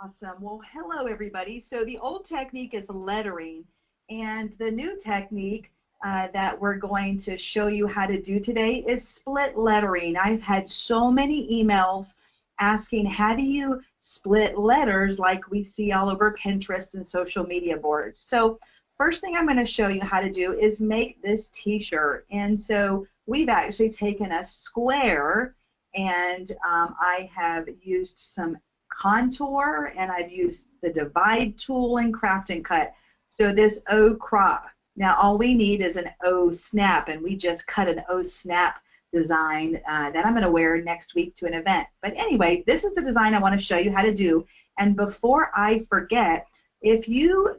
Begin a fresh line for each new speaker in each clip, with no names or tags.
Awesome. Well, hello, everybody. So the old technique is lettering, and the new technique that we're going to show you how to do today is split lettering. I've had so many emails asking, how do you split letters like we see all over Pinterest and social media boards? So first thing I'm going to show you how to do is make this t-shirt. And so we've actually taken a square, and I have used some contour, and I've used the divide tool and craft and cut. So this O crop, now all we need is an O snap, and we just cut an O snap design that I'm going to wear next week to an event. But anyway, this is the design I want to show you how to do. And before I forget, if you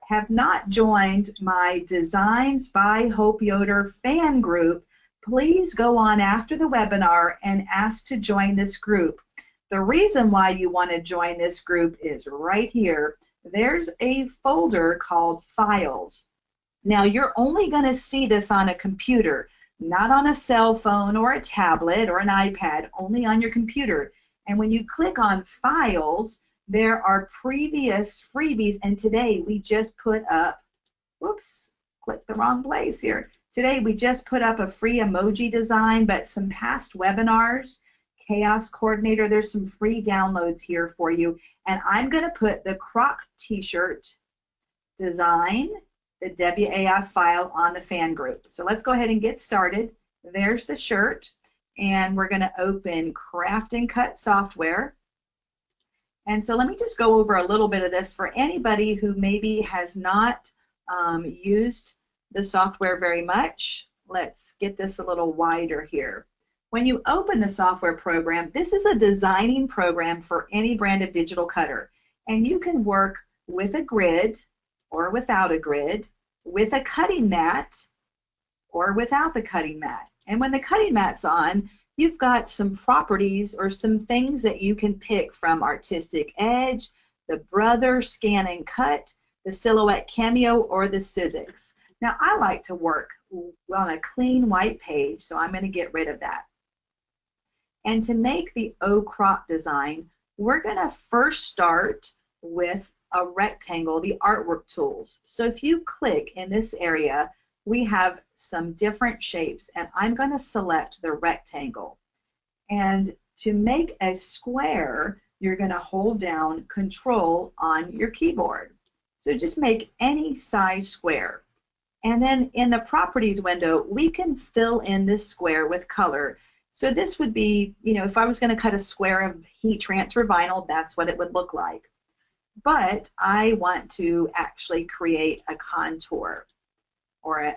have not joined my Designs by Hope Yoder fan group, please go on after the webinar and ask to join this group. The reason why you want to join this group is right here. There's a folder called Files. Now, you're only going to see this on a computer, not on a cell phone or a tablet or an iPad, only on your computer. And when you click on Files, there are previous freebies, and today we just put up, whoops, clicked the wrong place here. Today we just put up a free emoji design, but some past webinars, Chaos Coordinator, there's some free downloads here for you. And I'm going to put the cropped t-shirt design, the WAF file, on the fan group. So let's go ahead and get started. There's the shirt, and we're going to open Craft and Cut software. And so let me just go over a little bit of this for anybody who maybe has not used the software very much. Let's get this a little wider here. When you open the software program, this is a designing program for any brand of digital cutter. And you can work with a grid or without a grid, with a cutting mat or without the cutting mat. And when the cutting mat's on, you've got some properties or some things that you can pick from Artistic Edge, the Brother, Scan and Cut, the Silhouette Cameo, or the Sizzix. Now, I like to work on a clean white page, so I'm going to get rid of that. And to make the O crop design, we're going to first start with a rectangle, the artwork tools. So if you click in this area, we have some different shapes, and I'm going to select the rectangle. And to make a square, you're going to hold down Control on your keyboard. So just make any size square. And then in the properties window, we can fill in this square with color. So this would be, if I was going to cut a square of heat transfer vinyl, that's what it would look like. But I want to actually create a contour, or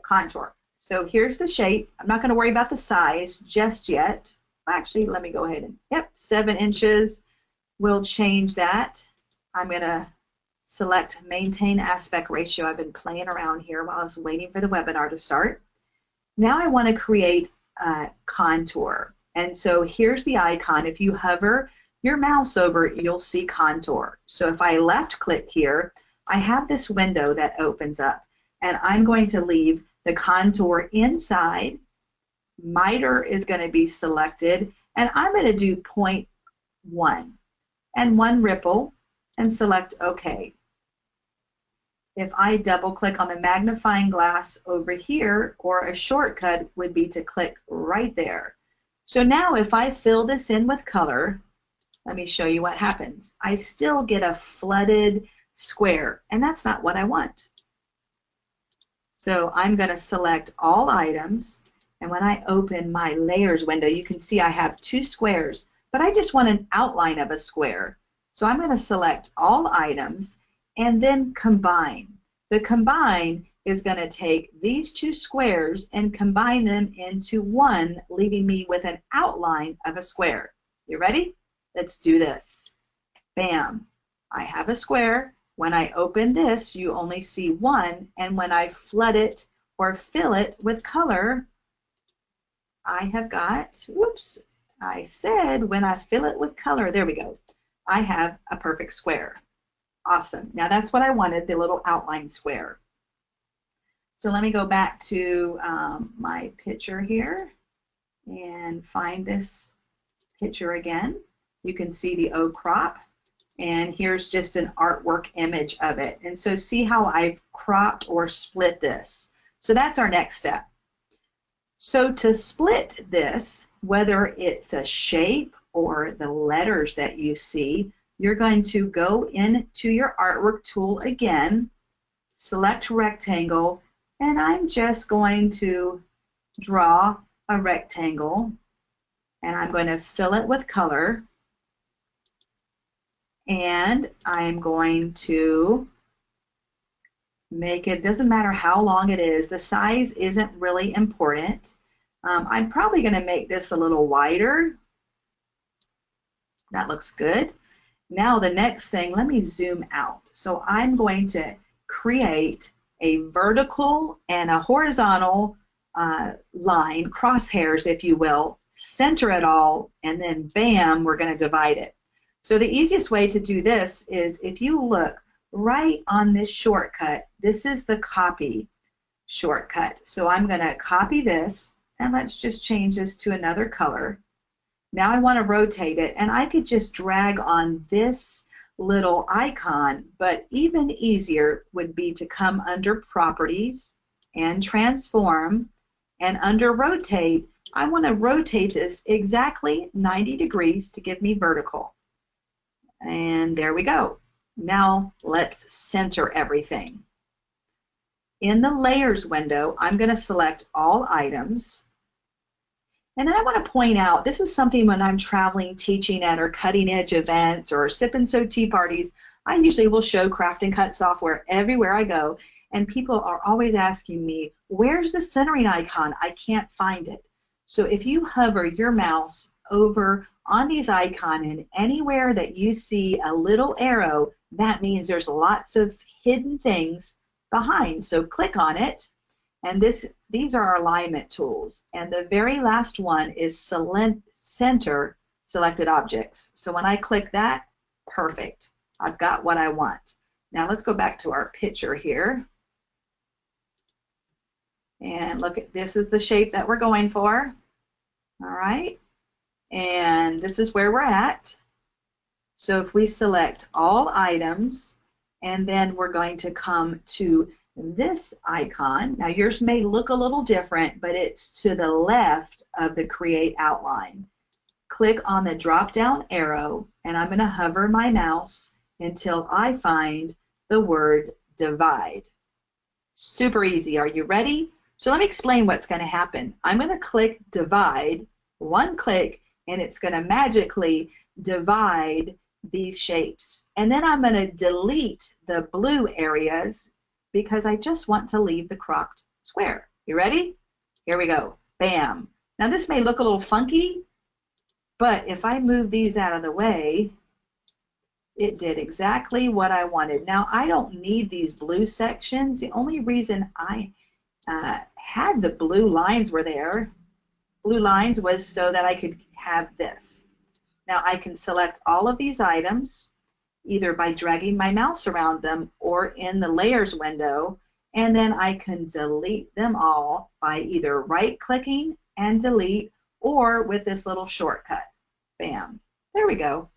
contour. So here's the shape. I'm not going to worry about the size just yet. Actually, let me go ahead and, 7 inches. We'll change that. I'm going to select Maintain Aspect Ratio. I've been playing around here while I was waiting for the webinar to start. Now I want to create a contour. And so here's the icon. If you hover your mouse over it, you'll see contour. So if I left click here, I have this window that opens up, and I'm going to leave the contour inside. Miter is going to be selected, and I'm going to do 0.1 and 1 ripple and select OK. If I double click on the magnifying glass over here, or a shortcut would be to click right there. So now if I fill this in with color, let me show you what happens. I still get a flooded square, and that's not what I want. So I'm going to select all items, and when I open my layers window, you can see I have 2 squares, but I just want an outline of a square. So I'm going to select all items and then combine. The combine is going to take these 2 squares and combine them into one, leaving me with an outline of a square. You ready? Let's do this. Bam. I have a square. When I open this, you only see 1, and when I flood it or fill it with color, I have got, whoops, I said when I fill it with color, there we go, I have a perfect square. Awesome. Now that's what I wanted, the little outline square. So let me go back to my picture here and find this picture again. You can see the O crop, and here's just an artwork image of it. And so see how I've cropped or split this. So that's our next step. So to split this, whether it's a shape or the letters that you see, you're going to go into your artwork tool again, select rectangle, and I'm just going to draw a rectangle, and I'm going to fill it with color, and I'm going to make it, doesn't matter how long it is, the size isn't really important. I'm probably going to make this a little wider. That looks good. Now the next thing, let me zoom out. So I'm going to create a vertical and a horizontal line, crosshairs if you will, center it all, and then bam, we're going to divide it. So the easiest way to do this is if you look right on this shortcut, this is the copy shortcut. So I'm going to copy this, and let's just change this to another color. Now I want to rotate it, and I could just drag on this little icon, but even easier would be to come under Properties and Transform, and under Rotate, I want to rotate this exactly 90 degrees to give me vertical. And there we go. Now let's center everything. In the Layers window, I'm going to select All Items. And I want to point out, this is something when I'm traveling, teaching at or cutting edge events or sip and sew tea parties, I usually will show craft and cut software everywhere I go. And people are always asking me, where's the centering icon? I can't find it. So if you hover your mouse over on these icons, and anywhere that you see a little arrow, that means there's lots of hidden things behind. So click on it, and these are our alignment tools. And the very last one is Center Selected Objects. So when I click that, perfect. I've got what I want. Now let's go back to our picture here. And look at, this is the shape that we're going for. All right. And this is where we're at. So if we select All Items, and then we're going to come to this icon. Now yours may look a little different, but it's to the left of the Create Outline. Click on the drop down arrow, and I'm going to hover my mouse until I find the word Divide. Super easy. Are you ready? So let me explain what's going to happen. I'm going to click Divide, one click, and it's going to magically divide these shapes. And then I'm going to delete the blue areas because I just want to leave the cropped square. You ready? Here we go. Bam. Now this may look a little funky, but if I move these out of the way, it did exactly what I wanted. Now I don't need these blue sections. The only reason I had the blue lines were there. Blue lines was so that I could have this. Now I can select all of these items either by dragging my mouse around them or in the Layers window, and then I can delete them all by either right-clicking and delete or with this little shortcut. Bam. There we go.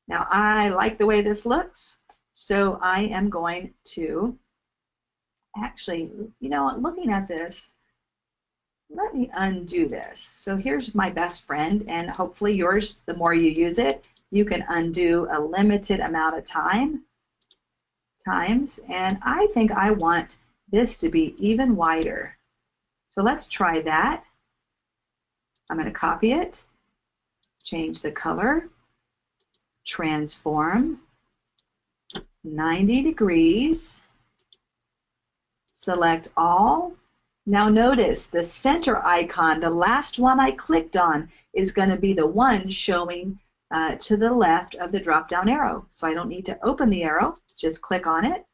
Now I like the way this looks, so I am going to actually, you know, looking at this, let me undo this. So here's my best friend, and hopefully yours, the more you use it, you can undo a limited amount of times. And I think I want this to be even wider. So let's try that. I'm going to copy it, change the color, transform, 90 degrees, select all. Now notice the center icon, the last one I clicked on, is going to be the one showing to the left of the drop-down arrow. So I don't need to open the arrow, just click on it.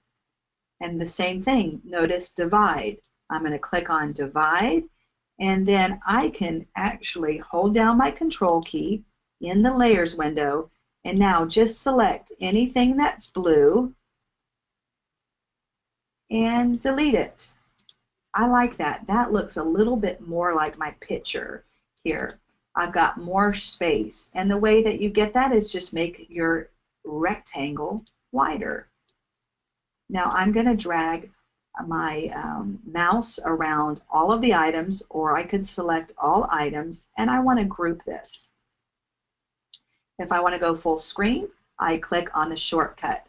And the same thing, notice divide. I'm going to click on divide, and then I can actually hold down my control key in the Layers window, and now just select anything that's blue and delete it. I like that. That looks a little bit more like my picture here. I've got more space. And the way that you get that is just make your rectangle wider. Now I'm going to drag my mouse around all of the items, or I could select all items, and I want to group this. If I want to go full screen, I click on the shortcut.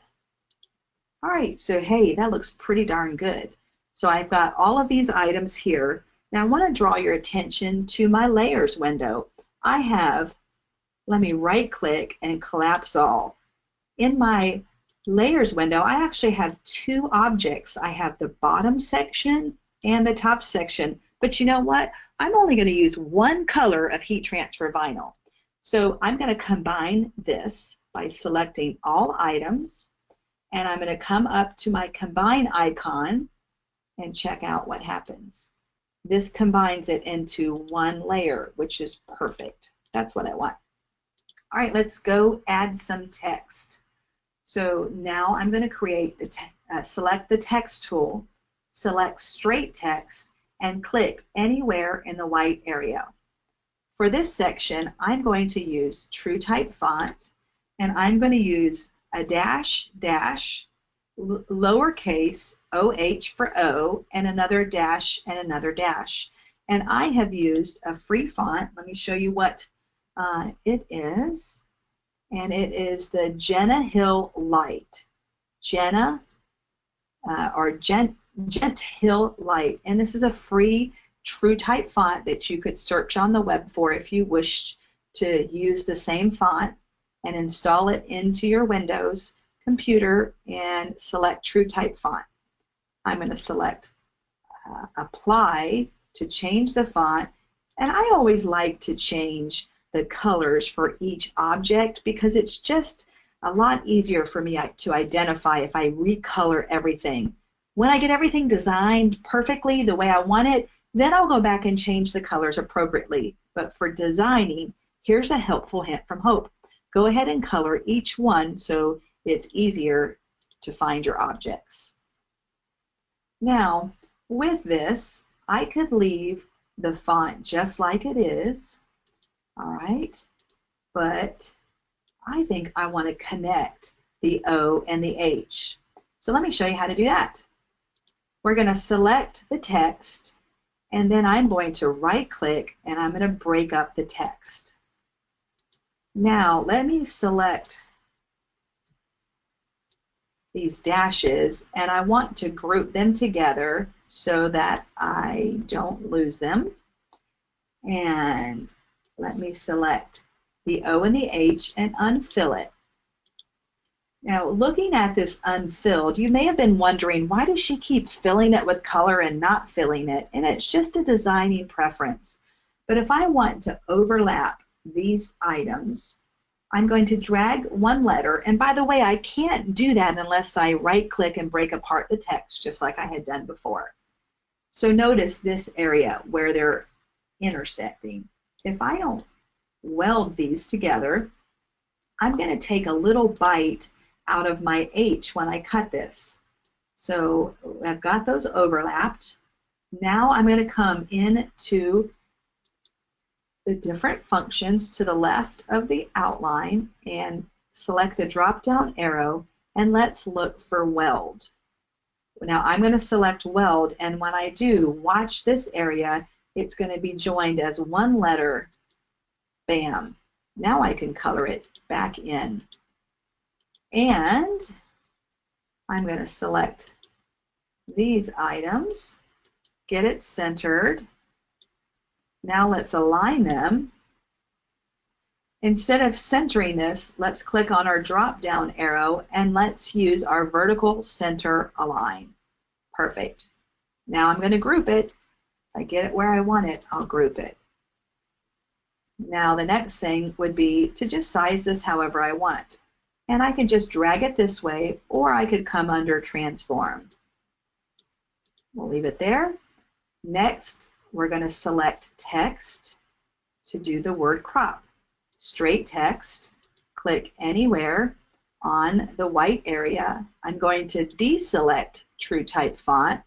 All right, so hey, that looks pretty darn good. So I've got all of these items here. Now I want to draw your attention to my layers window. I have, let me right click and collapse all. In my layers window, I actually have two objects. I have the bottom section and the top section, but you know what? I'm only going to use one color of heat transfer vinyl. So I'm going to combine this by selecting all items, and I'm going to come up to my combine icon and check out what happens. This combines it into one layer, which is perfect. That's what I want. All right, let's go add some text. So now I'm going to create the select the text tool, select straight text, and click anywhere in the white area. For this section, I'm going to use TrueType font, and I'm going to use a dash dash lowercase OH for O, and another dash and another dash. And I have used a free font. Let me show you what it is. And it is the Jenna Hill Light. Jenna or Gent Hill Light. And this is a free TrueType font that you could search on the web for if you wished to use the same font and install it into your Windows computer and select TrueType font. I'm going to select apply to change the font, and I always like to change the colors for each object because it's just a lot easier for me to identify if I recolor everything. When I get everything designed perfectly the way I want it, then I'll go back and change the colors appropriately. But for designing, here's a helpful hint from Hope. Go ahead and color each one so it's easier to find your objects. Now, with this, I could leave the font just like it is, all right, but I think I want to connect the O and the H. So let me show you how to do that. We're going to select the text, and then I'm going to right-click, and I'm going to break up the text. Now, let me select these dashes, and I want to group them together so that I don't lose them. And let me select the O and the H and unfill it. Now, looking at this unfilled, you may have been wondering, why does she keep filling it with color and not filling it? And it's just a designing preference. But if I want to overlap these items, I'm going to drag one letter, and by the way, I can't do that unless I right-click and break apart the text, just like I had done before. So notice this area where they're intersecting. If I don't weld these together, I'm going to take a little bite out of my H when I cut this. So I've got those overlapped. Now I'm going to come into the different functions to the left of the outline and select the drop-down arrow, and let's look for weld. Now I'm going to select weld, and when I do, watch this area, it's going to be joined as one letter. Bam. Now I can color it back in. And I'm going to select these items, get it centered. Now let's align them. Instead of centering this, let's click on our drop-down arrow and let's use our vertical center align. Perfect. Now I'm going to group it. If I get it where I want it, I'll group it. Now the next thing would be to just size this however I want. And I can just drag it this way, or I could come under transform. We'll leave it there. Next, we're going to select text to do the word crop. Straight text, click anywhere on the white area. I'm going to deselect TrueType font,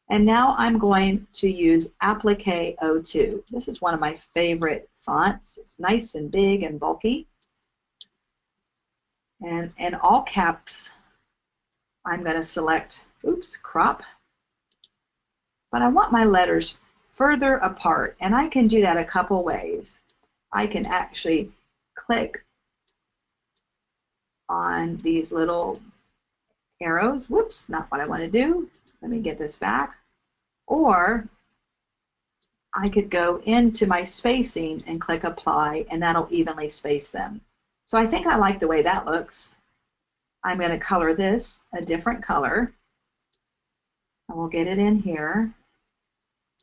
And now I'm going to use Applique 02. This is one of my favorite fonts. It's nice and big and bulky. And in all caps, I'm going to select, crop. But I want my letters further apart, and I can do that a couple ways. I can actually click on these little arrows. Whoops, not what I want to do. Let me get this back. Or I could go into my spacing and click apply, and that'll evenly space them. So I think I like the way that looks. I'm going to color this a different color. And we'll get it in here.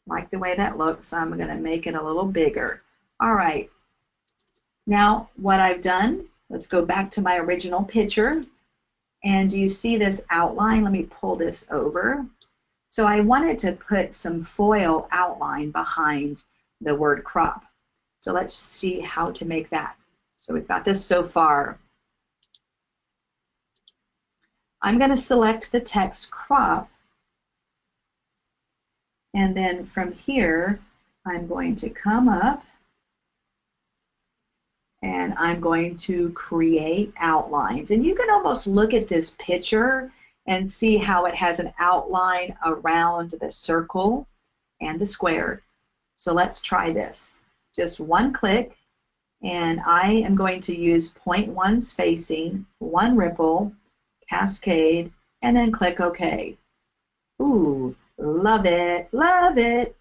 Like the way that looks. I'm going to make it a little bigger. All right. Now what I've done, let's go back to my original picture. And do you see this outline? Let me pull this over. So I wanted to put some foil outline behind the word crop. So let's see how to make that. So we've got this so far. I'm going to select the text crop. And then from here, I'm going to come up and I'm going to create outlines. And you can almost look at this picture and see how it has an outline around the circle and the square. So let's try this. Just one click, and I am going to use 0.1 spacing, 1 ripple, cascade, and then click OK. Ooh, love it, love it.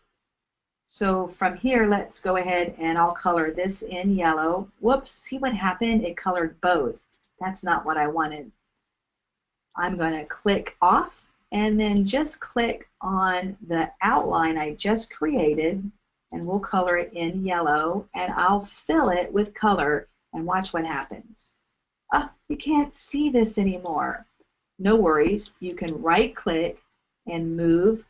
So from here, let's go ahead and I'll color this in yellow. Whoops, see what happened? It colored both. That's not what I wanted. I'm going to click off and then just click on the outline I just created, and we'll color it in yellow, and I'll fill it with color and watch what happens. Oh, you can't see this anymore. No worries. You can right click and move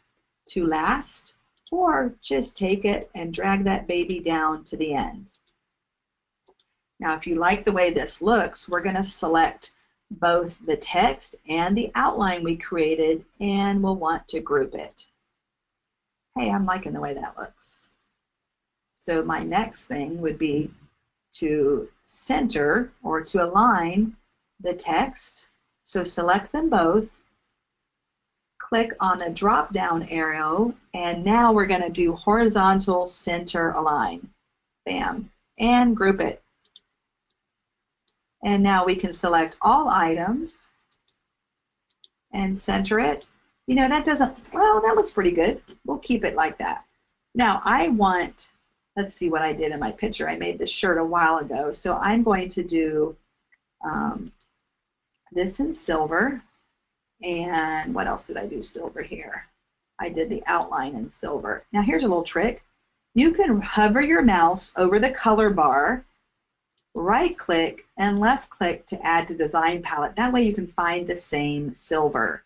to last, or just take it and drag that baby down to the end. Now, if you like the way this looks, we're going to select both the text and the outline we created, and we'll want to group it. Hey, I'm liking the way that looks. So my next thing would be to center or to align the text. So select them both, click on the drop down arrow, and now we're going to do horizontal center align. Bam, and group it. And now we can select all items and center it. You know, that doesn't, well, that looks pretty good. We'll keep it like that. Now I want, let's see what I did in my picture. I made this shirt a while ago. So I'm going to do this in silver. And what else did I do silver here? I did the outline in silver. Now here's a little trick. You can hover your mouse over the color bar, right click and left click to add to design palette. That way you can find the same silver.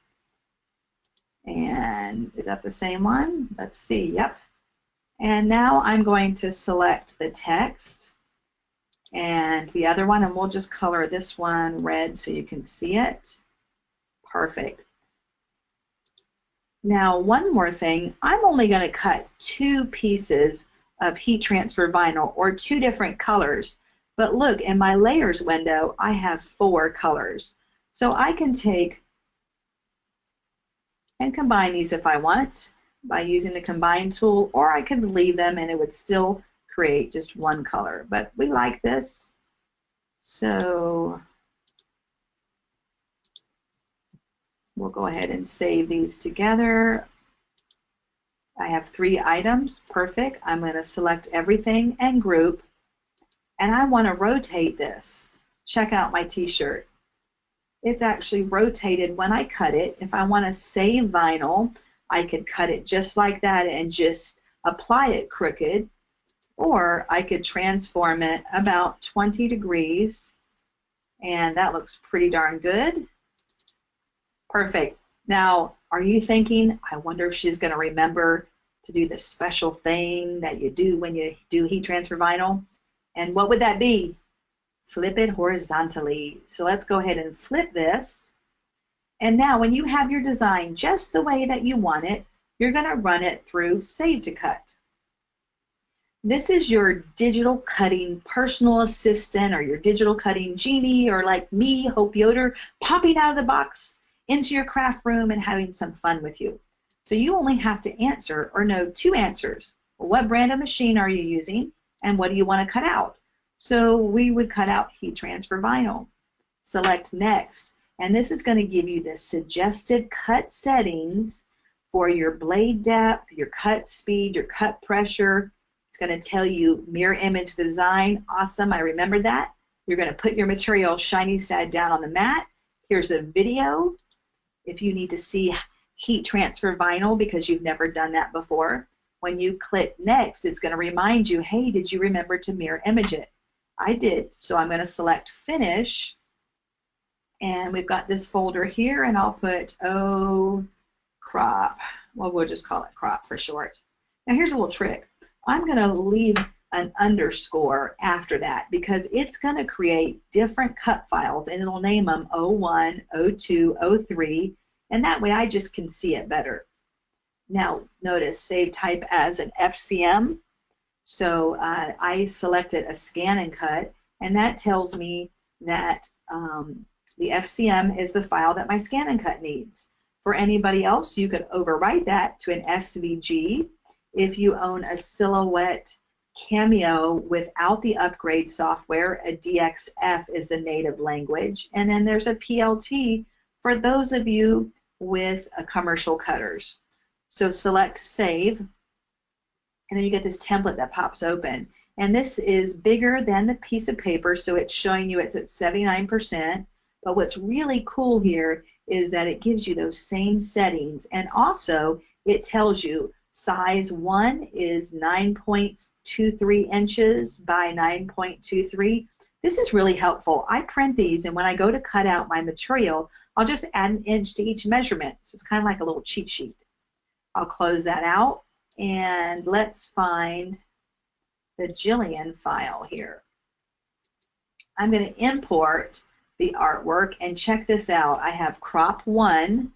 And is that the same one? Let's see, yep. And now I'm going to select the text and the other one, and we'll just color this one red so you can see it. Perfect. Now one more thing, I'm only going to cut 2 pieces of heat transfer vinyl, or 2 different colors. But look, in my layers window, I have 4 colors. So I can take and combine these if I want by using the combine tool, or I could leave them and it would still create just 1 color. But we like this. So we'll go ahead and save these together. I have 3 items. Perfect. I'm going to select everything and group. And I want to rotate this. Check out my t-shirt. It's actually rotated when I cut it. If I want to save vinyl, I could cut it just like that and just apply it crooked. Or I could transform it about 20 degrees. And that looks pretty darn good. Perfect. Now, are you thinking, I wonder if she's going to remember to do this special thing that you do when you do heat transfer vinyl? And what would that be? Flip it horizontally. So let's go ahead and flip this. And now when you have your design just the way that you want it, you're going to run it through Save to Cut. This is your digital cutting personal assistant or your digital cutting genie, or like me, Hope Yoder, popping out of the box into your craft room and having some fun with you. So you only have to answer or know two answers. What brand of machine are you using and what do you want to cut out? So we would cut out heat transfer vinyl. Select Next, and this is going to give you the suggested cut settings for your blade depth, your cut speed, your cut pressure. It's going to tell you mirror image design. Awesome, I remember that. You're going to put your material shiny side down on the mat. Here's a video if you need to see heat transfer vinyl because you've never done that before. When you click Next, it's going to remind you, hey, did you remember to mirror image it? I did, so I'm going to select Finish. And we've got this folder here, and I'll put crop. Well, we'll just call it crop for short. Now here's a little trick. I'm going to leave an underscore after that because it's going to create different cut files, and it'll name them 01, 02, 03, and that way I just can see it better. Now notice Save Type as an FCM. So I selected a Scan and Cut, and that tells me that the FCM is the file that my Scan and Cut needs. For anybody else, you could overwrite that to an SVG. If you own a Silhouette Cameo without the upgrade software, a DXF is the native language. And then there's a PLT for those of you with commercial cutters. So select Save, and then you get this template that pops open. And this is bigger than the piece of paper, so it's showing you it's at 79%. But what's really cool here is that it gives you those same settings, and also it tells you size 1 is 9.23 inches by 9.23. This is really helpful. I print these, and when I go to cut out my material, I'll just add an inch to each measurement. So it's kind of like a little cheat sheet. I'll close that out, and let's find the Jillian file here. I'm going to import the artwork, and check this out. I have crop 1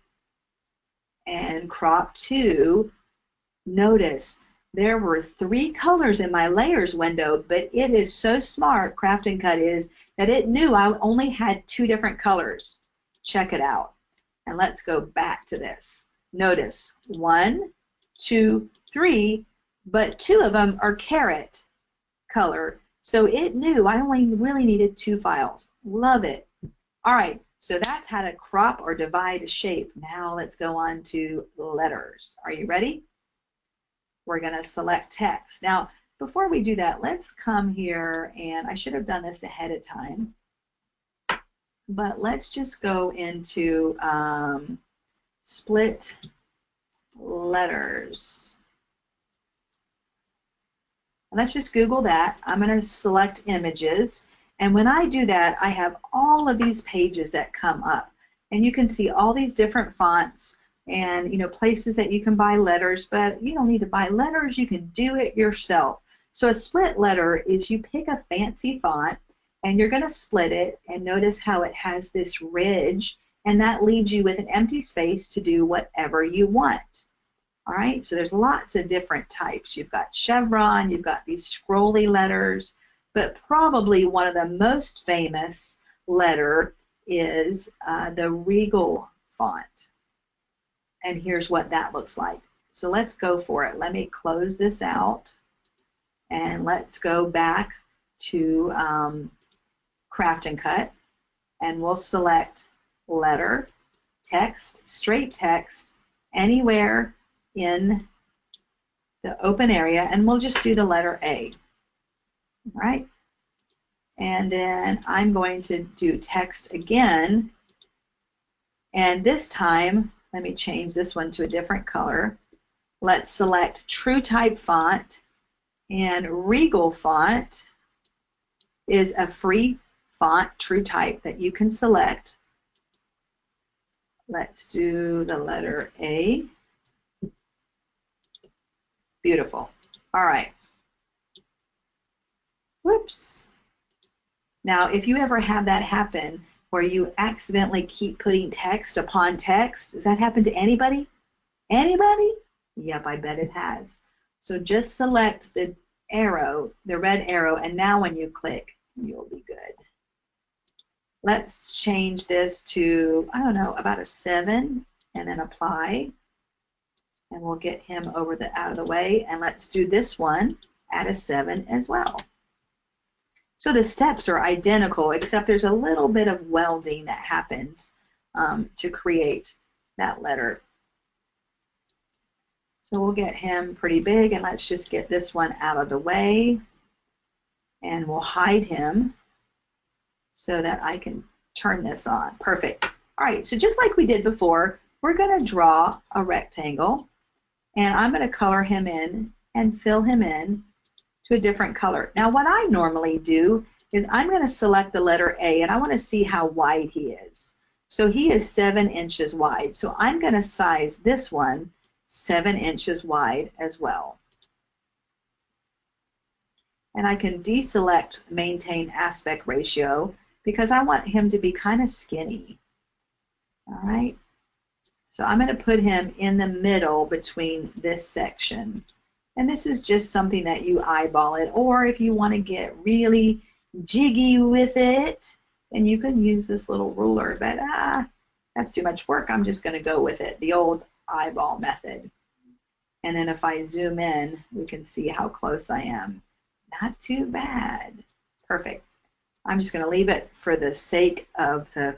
and crop 2. Notice there were 3 colors in my layers window, but it is so smart, Craft and Cut is, that it knew I only had 2 different colors. Check it out. And let's go back to this. Notice 1, 2, 3, but 2 of them are carrot color. So it knew I only really needed 2 files. Love it. All right, so that's how to crop or divide a shape. Now let's go on to letters. Are you ready? We're going to select text. Now, before we do that, let's come here, and I should have done this ahead of time, but let's just go into Split Letters. And let's just Google that. I'm going to select images. And when I do that, I have all of these pages that come up. And you can see all these different fonts and places that you can buy letters, but you don't need to buy letters. You can do it yourself. So a split letter is you pick a fancy font and you're going to split it, and notice how it has this ridge, and that leaves you with an empty space to do whatever you want. All right, so there's lots of different types. You've got chevron, you've got these scrolly letters, but probably one of the most famous letter is the Regal Font. And here's what that looks like. So let's go for it. Let me close this out, and let's go back to Craft and Cut, and we'll select letter, text, straight text, anywhere in the open area, and we'll just do the letter A. All right, and then I'm going to do text again, and this time let me change this one to a different color. Let's select True Type Font, and Regal Font is a free font, True Type, that you can select. Let's do the letter A. Beautiful. All right. Whoops. Now, if you ever have that happen where you accidentally keep putting text upon text, does that happen to anybody? Anybody? Yep, I bet it has. So just select the arrow, the red arrow, and now when you click, you'll be good. Let's change this to, I don't know, about a 7, and then apply. And we'll get him out of the way. And let's do this one at a 7 as well. So the steps are identical, except there's a little bit of welding that happens to create that letter. So we'll get him pretty big, and let's just get this one out of the way. And we'll hide him so that I can turn this on. Perfect. All right, so just like we did before, we're going to draw a rectangle, and I'm going to color him in and fill him in to a different color. Now what I normally do is I'm going to select the letter A, and I want to see how wide he is. So he is 7 inches wide. So I'm going to size this one 7 inches wide as well. And I can deselect maintain aspect ratio because I want him to be kind of skinny. All right. So I'm going to put him in the middle between this section. And this is just something that you eyeball it, or if you want to get really jiggy with it, then you can use this little ruler, but that's too much work. I'm just going to go with it, the old eyeball method. And then if I zoom in, we can see how close I am. Not too bad. Perfect. I'm just going to leave it for the sake of the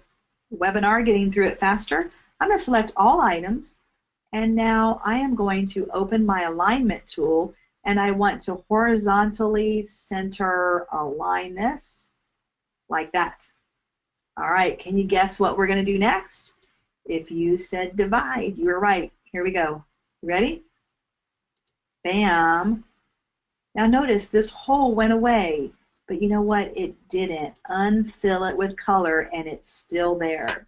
webinar, getting through it faster. I'm going to select all items. And now I am going to open my alignment tool, and I want to horizontally center align this like that. All right, can you guess what we're going to do next? If you said divide, you were right. Here we go. Ready? Bam. Now notice this hole went away, but you know what? It didn't. Unfill it with color, and it's still there.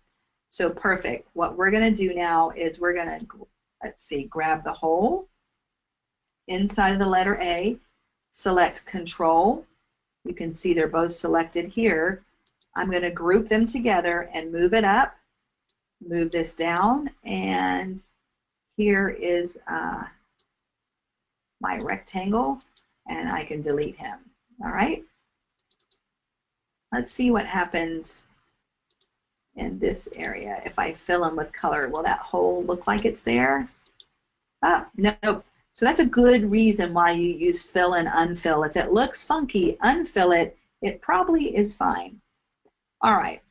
So perfect. What we're going to do now is we're going to, let's see, grab the hole inside of the letter A, select Control. You can see they're both selected here. I'm going to group them together and move it up, move this down, and here is my rectangle, and I can delete him. All right. Let's see what happens in this area. If I fill them with color, will that hole look like it's there? Oh, no. So that's a good reason why you use fill and unfill. If it looks funky, unfill it. It probably is fine. All right.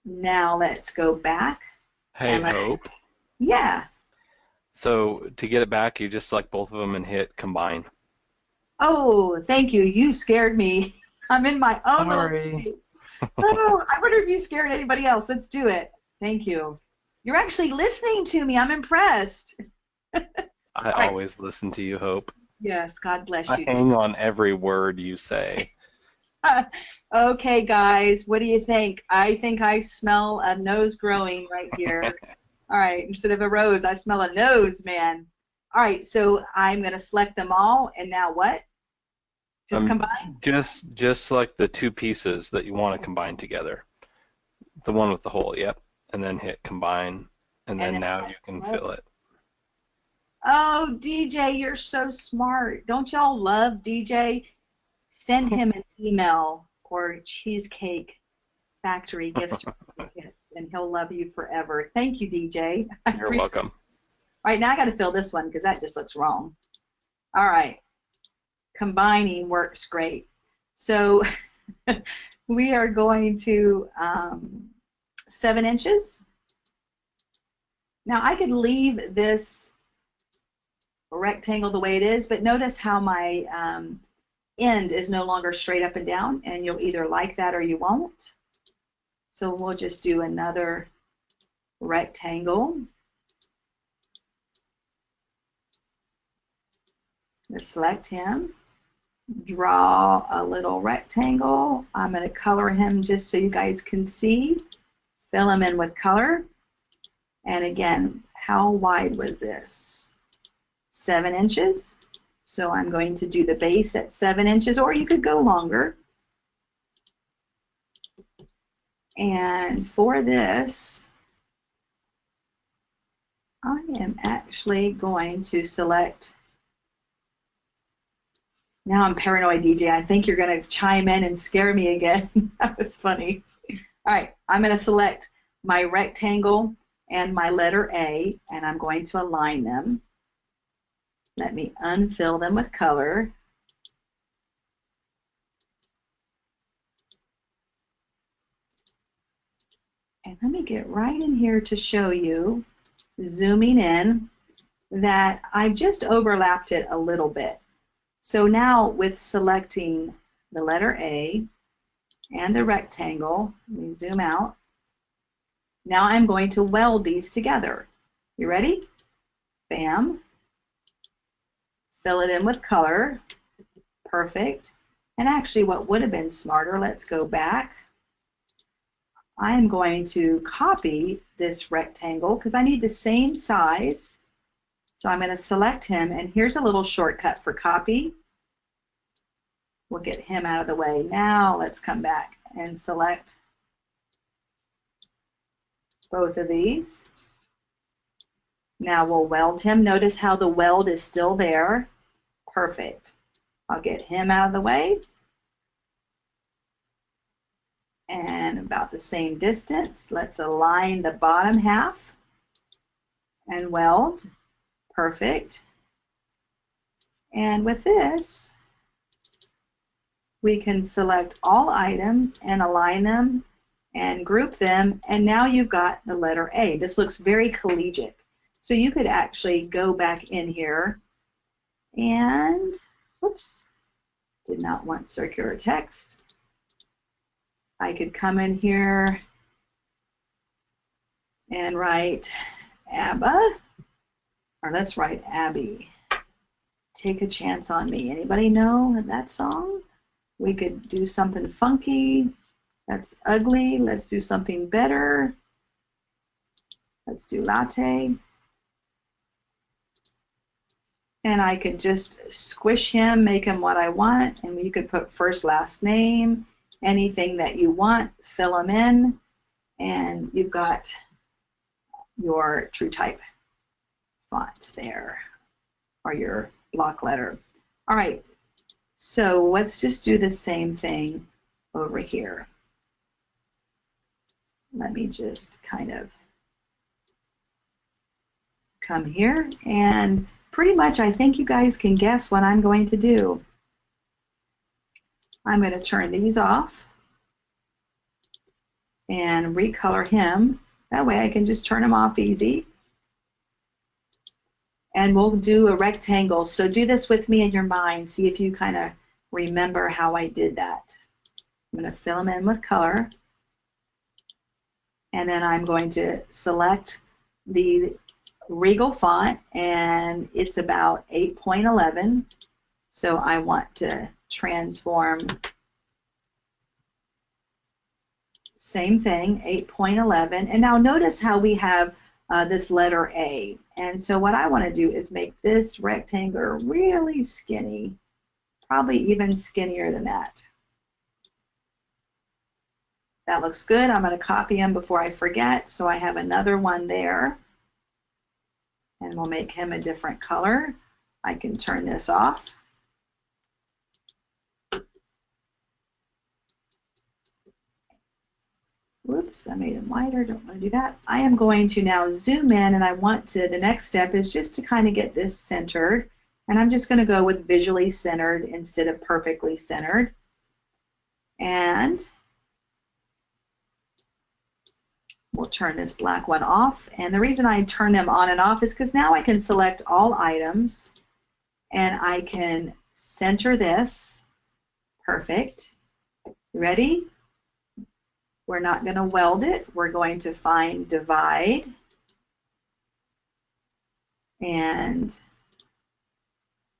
Now let's go back.
Hey, Hope.
Yeah.
So to get it back, you just select both of them and hit combine.
Oh, thank you. You scared me. I'm in my own.
Sorry.
Oh, I wonder if you scared anybody else. Let's do it. Thank you. You're actually listening to me. I'm impressed.
I always listen to you, Hope.
Yes, God bless you.
I hang on every word you say.
Okay, guys, what do you think? I think I smell a nose growing right here. All right, instead of a rose, I smell a nose, man. All right, so I'm going to select them all, and now what? Just combine?
Just select the two pieces that you want to combine together. The one with the hole, yep. And then hit combine, and then now you can fill it.
Oh, DJ, you're so smart. Don't y'all love DJ? Send him an email or Cheesecake Factory gift certificate, and he'll love you forever. Thank you, DJ.
You're welcome.
All right, now I got to fill this one because that just looks wrong. All right. Combining works great. So we are going to 7 inches. Now I could leave this rectangle the way it is, but notice how my end is no longer straight up and down, and you'll either like that or you won't. So we'll just do another rectangle. Just select him. Draw a little rectangle. I'm going to color him just so you guys can see. Fill him in with color. And again, how wide was this? 7 inches. So I'm going to do the base at 7 inches, or you could go longer. And for this, I am actually going to select, now I'm paranoid, DJ. I think you're going to chime in and scare me again. That was funny. All right, I'm going to select my rectangle and my letter A, and I'm going to align them. Let me unfill them with color. And let me get right in here to show you, zooming in, that I've just overlapped it a little bit. So now with selecting the letter A and the rectangle, let me zoom out. Now I'm going to weld these together. You ready? Bam. Fill it in with color. Perfect. And actually what would have been smarter, let's go back. I'm going to copy this rectangle because I need the same size. So I'm going to select him, and here's a little shortcut for copy. We'll get him out of the way. Now let's come back and select both of these. Now we'll weld him. Notice how the weld is still there. Perfect. I'll get him out of the way. And about the same distance, let's align the bottom half and weld. Perfect. And with this, we can select all items and align them and group them, and now you've got the letter A. This looks very collegiate. So you could actually go back in here and, whoops, did not want circular text. I could come in here and write ABBA, or let's write Abby. Take a Chance on Me. Anybody know that song? We could do something funky. That's ugly. Let's do something better. Let's do latte. And I could just squish him, make him what I want, and you could put first, last name, anything that you want, fill them in, and you've got your true type font there, or your block letter. All right, so let's just do the same thing over here. Let me just kind of come here, and pretty much I think you guys can guess what I'm going to do. I'm going to turn these off and recolor him. That way I can just turn him off easy. And we'll do a rectangle. So do this with me in your mind. See if you kind of remember how I did that. I'm going to fill him in with color. And then I'm going to select the Regal Font, and it's about 8.11. So I want to transform, same thing, 8.11. And now notice how we have this letter A. And so what I want to do is make this rectangle really skinny, probably even skinnier than that. That looks good. I'm going to copy him before I forget. So I have another one there. And we'll make him a different color. I can turn this off. Whoops, I made him wider. Don't want to do that. I am going to now zoom in, and I want to, the next step is just to kind of get this centered. And I'm just going to go with visually centered instead of perfectly centered. And we'll turn this black one off. And the reason I turn them on and off is because now I can select all items and I can center this. Perfect. Ready? We're not going to weld it. We're going to find divide. And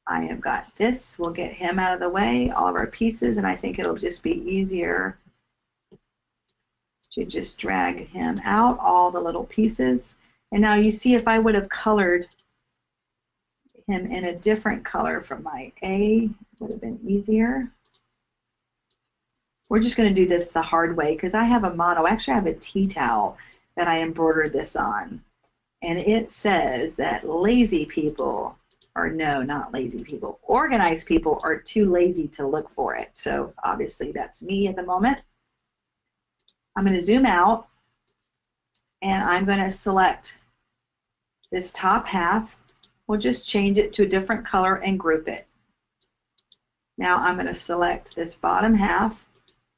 I have got this. We'll get him out of the way, all of our pieces, and I think it'll just be easier to just drag him out, all the little pieces. And now you see if I would have colored him in a different color from my A, it would have been easier. We're just going to do this the hard way because I have a motto. Actually, I have a tea towel that I embroidered this on. and it says that lazy people, or no, not lazy people, organized people are too lazy to look for it. So obviously that's me at the moment. I'm going to zoom out, and I'm going to select this top half. We'll just change it to a different color and group it. Now I'm going to select this bottom half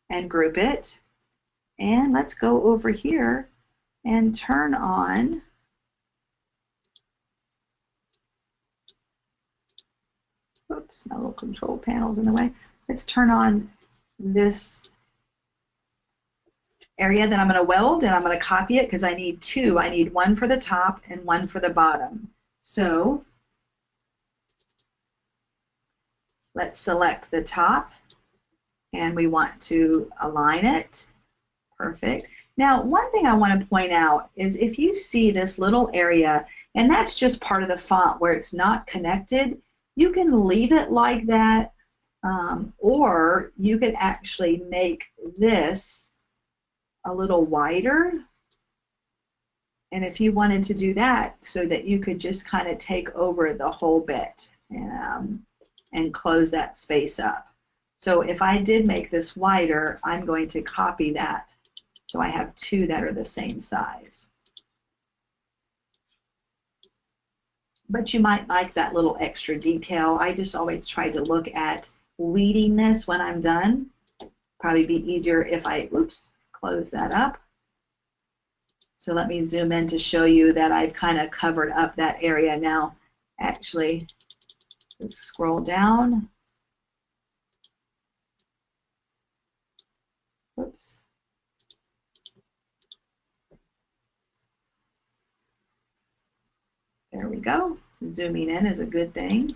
and group it. And let's go over here and turn on oops, my little control panel's in the way. Let's turn on this area that I'm going to weld, and I'm going to copy it because I need two. I need one for the top and one for the bottom. So let's select the top, and we want to align it. Perfect. Now, one thing I want to point out is if you see this little area, and that's just part of the font where it's not connected, you can leave it like that, or you could actually make this a little wider. And if you wanted to do that so that you could just kind of take over the whole bit and close that space up. So if I did make this wider, I'm going to copy that so I have two that are the same size. But you might like that little extra detail. I just always try to look at weeding this when I'm done. Probably be easier if I, oops, close that up. So let me zoom in to show you that I've kind of covered up that area now. Actually, let's scroll down. Oops. There we go. Zooming in is a good thing.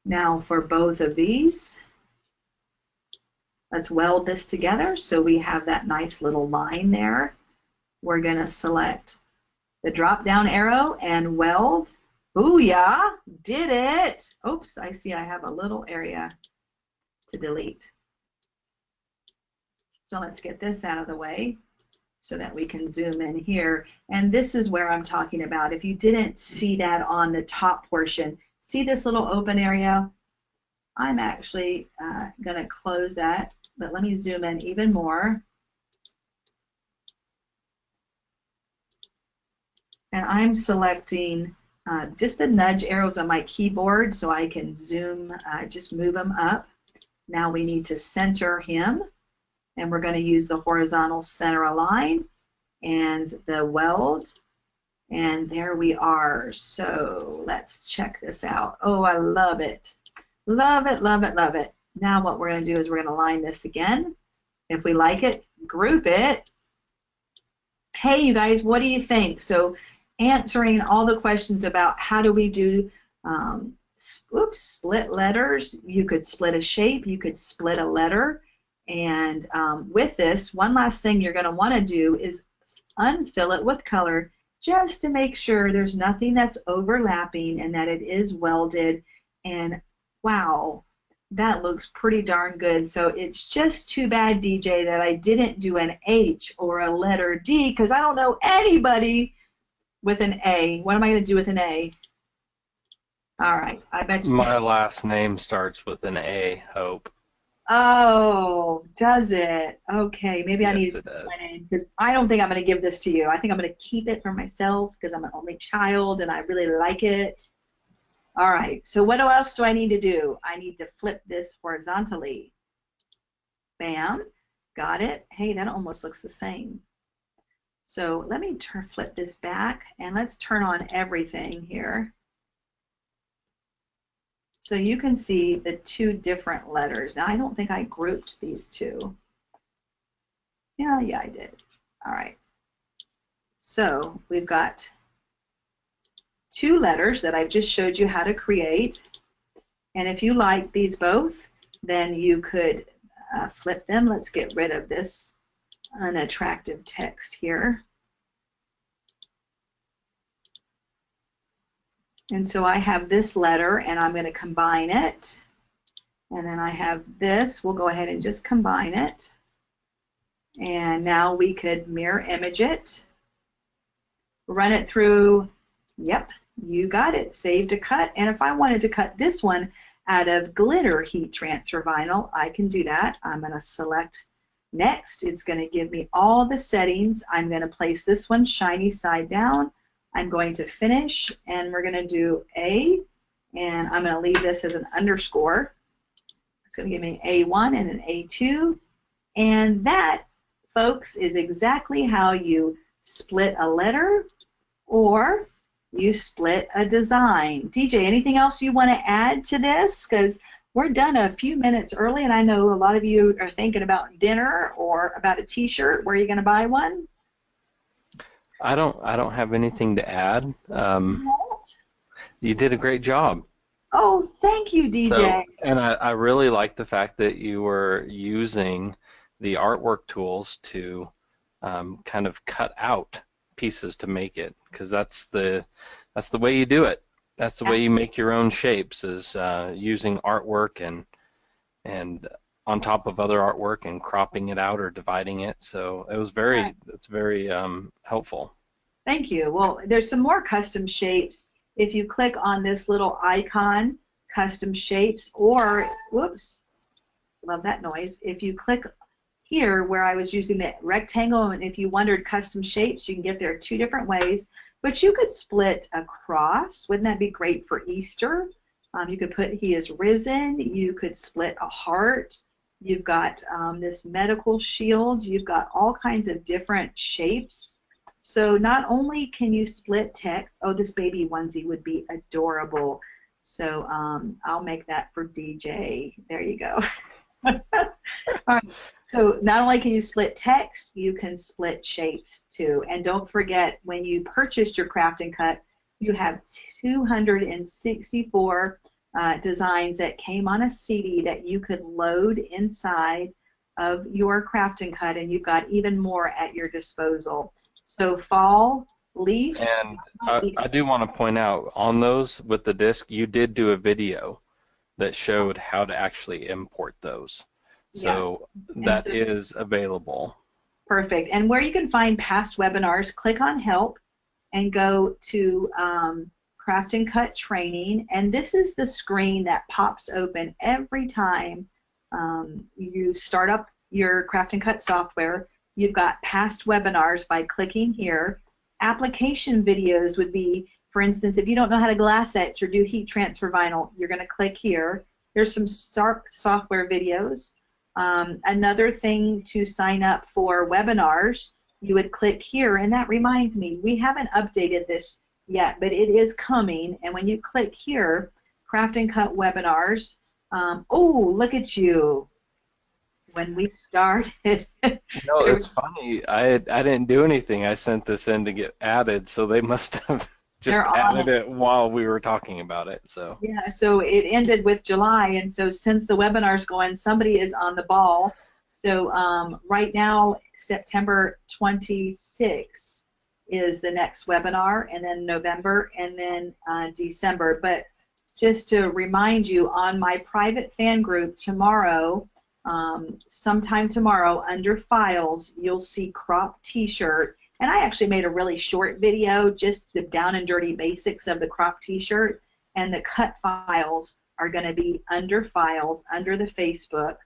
Now for both of these, let's weld this together so we have that nice little line there. We're going to select the drop down arrow and weld. Booyah! Did it! Oops, I see I have a little area to delete. So let's get this out of the way so that we can zoom in here. And this is where I'm talking about. If you didn't see that on the top portion, see this little open area? I'm actually going to close that, but let me zoom in even more. And I'm selecting just the nudge arrows on my keyboard so I can zoom, just move them up. Now we need to center him, and we're going to use the horizontal center align and the weld. And there we are. So let's check this out. Oh, I love it. Love it, love it, love it. Now what we're going to do is we're going to line this again. If we like it, group it. Hey, you guys, what do you think? So answering all the questions about how do we do split letters. You could split a shape. You could split a letter. And with this, one last thing you're going to want to do is unfill it with color just to make sure there's nothing that's overlapping and that it is welded. And wow, that looks pretty darn good. So it's just too bad, DJ, that I didn't do an H or a letter D because I don't know anybody with an A. What am I going to do with an A? All right, I bet you.
My last name starts with an A, Hope.
Oh, does it? Okay, maybe
Yes,
I need to
it does.
my name because I don't think I'm going to give this to you. I think I'm going to keep it for myself because I'm an only child and I really like it. All right, so what else do I need to do? I need to flip this horizontally. Bam, got it. Hey, that almost looks the same. So let me flip this back and let's turn on everything here. So you can see the two different letters. Now I don't think I grouped these two. Yeah, I did. All right. So we've got two letters that I've just showed you how to create. And if you like these both, then you could flip them. Let's get rid of this unattractive text here. And so I have this letter, and I'm going to combine it. And then I have this. We'll go ahead and just combine it. And now we could mirror image it. run it through. Yep, you got it. Save to cut. And if I wanted to cut this one out of glitter heat transfer vinyl, I can do that. I'm going to select next. It's going to give me all the settings. I'm going to place this one shiny side down. I'm going to finish, and we're going to do A, and I'm going to leave this as an underscore. It's going to give me A1 and an A2. And that, folks, is exactly how you split a letter or you split a design. DJ, anything else you want to add to this? Because we're done a few minutes early, and I know a lot of you are thinking about dinner or about a t-shirt. Where are you going to buy one?
I don't have anything to add. You did a great job.
Oh, thank you, DJ.
So, and I really like the fact that you were using the artwork tools to kind of cut out pieces to make it, because that's the way you do it. That's the way you make your own shapes, is using artwork and on top of other artwork and cropping it out or dividing it. So it was it's very helpful.
Thank you. Well, there's some more custom shapes. If you click on this little icon, custom shapes, or whoops, love that noise. If you click here where I was using the rectangle, and if you wondered custom shapes, you can get there 2 different ways. But you could split a cross. Wouldn't that be great for Easter? You could put He is risen. You could split a heart. You've got this medical shield. You've got all kinds of different shapes. So not only can you split text, oh, this baby onesie would be adorable. So I'll make that for DJ. There you go. All right. So not only can you split text, you can split shapes too. And don't forget, when you purchased your Craft and Cut, you have 264 designs that came on a CD that you could load inside of your Craft and Cut, and you've got even more at your disposal. So fall, leaf.
And I do want to point out, on those with the disc, you did do a video that showed how to actually import those. So yes. That is available.
Perfect. And where you can find past webinars, click on Help and go to Craft and Cut Training. And this is the screen that pops open every time you start up your Craft and Cut software. You've got past webinars by clicking here. Application videos would be, for instance, if you don't know how to glass etch or do heat transfer vinyl, you're going to click here. There's some software videos. Another thing to sign up for webinars, you would click here, and that reminds me, we haven't updated this yet, but it is coming. And when you click here, Craft and Cut webinars, oh, look at you. When we started.
No, it's funny. I didn't do anything. I sent this in to get added, so they must have just added it while we were talking about it. So
yeah, so it ended with July, and so since the webinar's going, somebody is on the ball. So right now, September 26th is the next webinar, and then November, and then December. But just to remind you, on my private fan group tomorrow, sometime tomorrow, under Files, you'll see crop t-shirt. And I actually made a really short video, just the down and dirty basics of the crop t-shirt. And the cut files are going to be under Files, under the Facebook.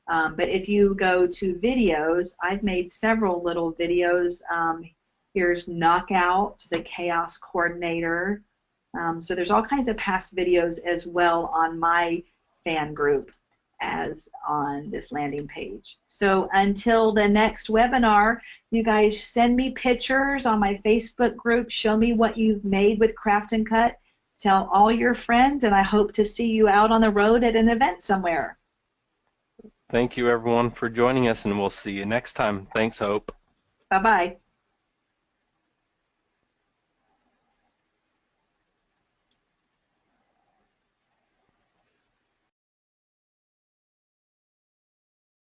But if you go to videos, I've made several little videos. Here's Knockout, the Chaos Coordinator. So there's all kinds of past videos as well on my fan group as on this landing page. So until the next webinar, you guys send me pictures on my Facebook group. Show me what you've made with Craft and Cut. Tell all your friends, and I hope to see you out on the road at an event somewhere.
Thank you, everyone, for joining us, and we'll see you next time. Thanks, Hope.
Bye-bye.